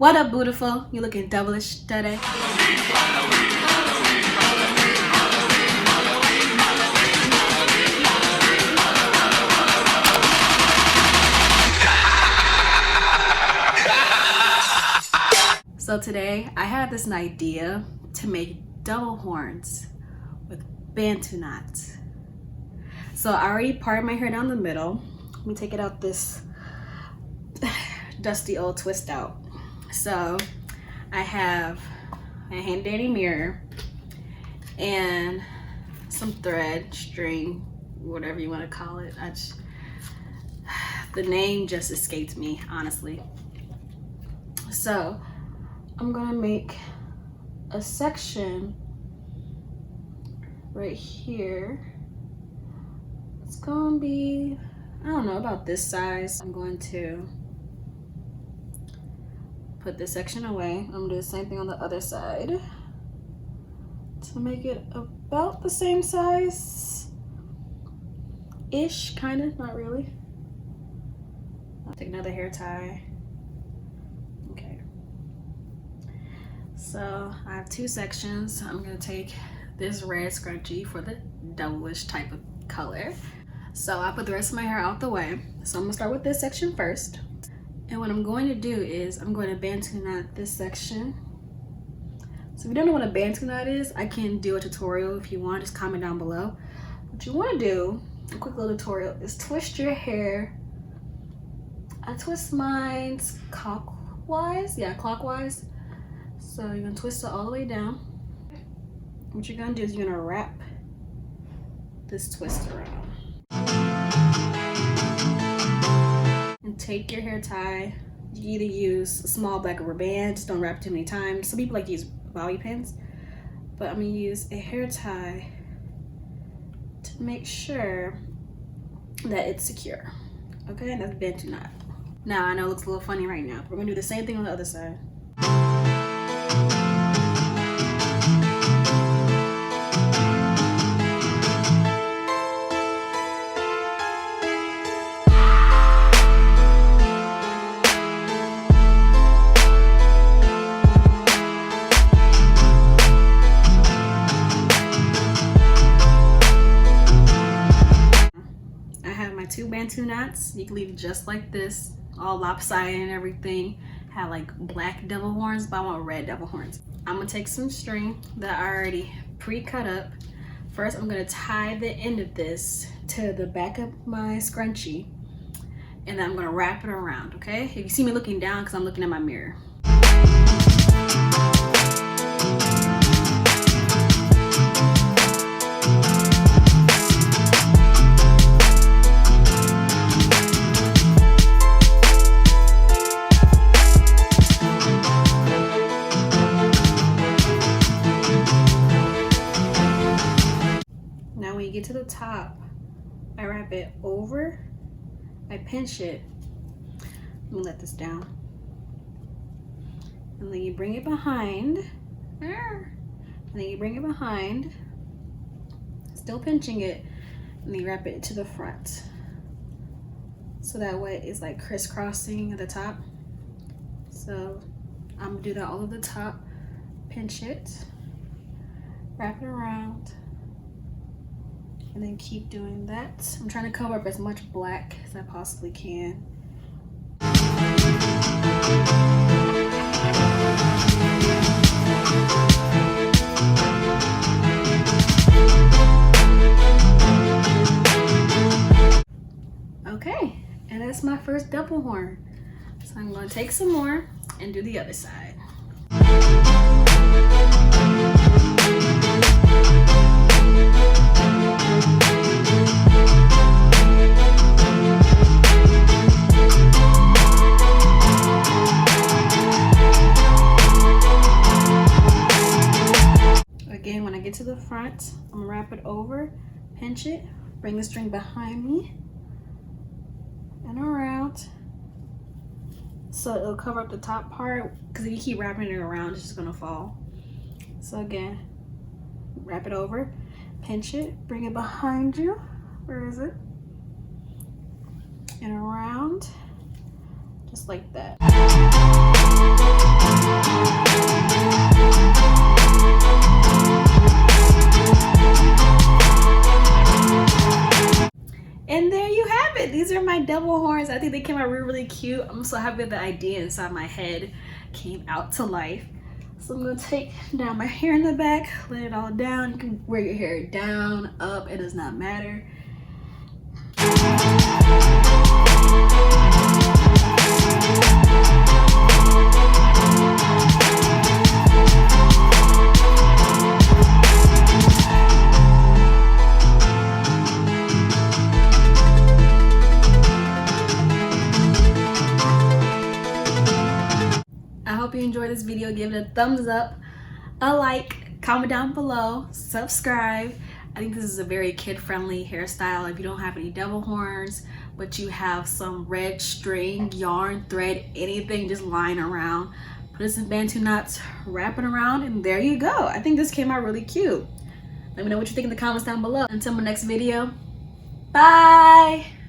What up, beautiful? You looking devilish today? So today I had this idea to make double horns with bantu knots. So I already parted my hair down the middle. Let me take it out this dusty old twist out. So I have a handy dandy mirror and some thread, string, whatever you want to call it. The name just escaped me, honestly. So I'm gonna make a section right here. It's gonna be, I don't know, about this size. I'm going to put this section away. I'm gonna do the same thing on the other side to make it about the same size ish, kind of, not really. I'll take another hair tie. Okay, so I have two sections. I'm gonna take this red scrunchie for the devilish type of color. So I put the rest of my hair out the way. So I'm gonna start with this section first. And what I'm going to do is I'm going to bantu knot this section. So if you don't know what a bantu knot is, I can do a tutorial if you want. Just comment down below. What you want to do, a quick little tutorial, is twist your hair. I twist mine clockwise. Yeah, clockwise. So you're going to twist it all the way down. What you're going to do is you're going to wrap this twist around. And take your hair tie. You either use a small black rubber band, just don't wrap too many times. Some people like to use bobby pins, but I'm gonna use a hair tie to make sure that it's secure. Okay, and that's bantu knot. Now I know it looks a little funny right now, but we're gonna do the same thing on the other side. Two bantu knots. You can leave it just like this, all lopsided and everything. Have like black devil horns, but I want red devil horns. I'm gonna take some string that I already pre-cut up. First, I'm gonna tie the end of this to the back of my scrunchie, and then I'm gonna wrap it around, okay? If you see me looking down, because I'm looking at my mirror. Get to the top, I wrap it over, I pinch it. Let me let this down, and then you bring it behind, still pinching it, and then you wrap it to the front, so that way it's like crisscrossing at the top. So I'm gonna do that all over the top, pinch it, wrap it around, and then keep doing that. I'm trying to cover up as much black as I possibly can. Okay, and that's my first double horn. So I'm going to take some more and do the other side. Again, when I get to the front, I'm gonna wrap it over, pinch it, bring the string behind me and around, so it'll cover up the top part, because if you keep wrapping it around, it's just gonna fall. So again, wrap it over, pinch it, bring it behind you, where is it, and around, just like that. out really cute. I'm so happy that the idea inside my head came out to life. So I'm gonna take down my hair in the back, let it all down. You can wear your hair down, up, it does not matter. I hope you enjoyed this video. Give it a thumbs up, a like, comment down below, subscribe. I think this is a very kid-friendly hairstyle. If you don't have any devil horns, but you have some red string, yarn, thread, anything just lying around, put some bantu knots, wrap it around, and there you go. I think this came out really cute. Let me know what you think in the comments down below. Until my next video, bye!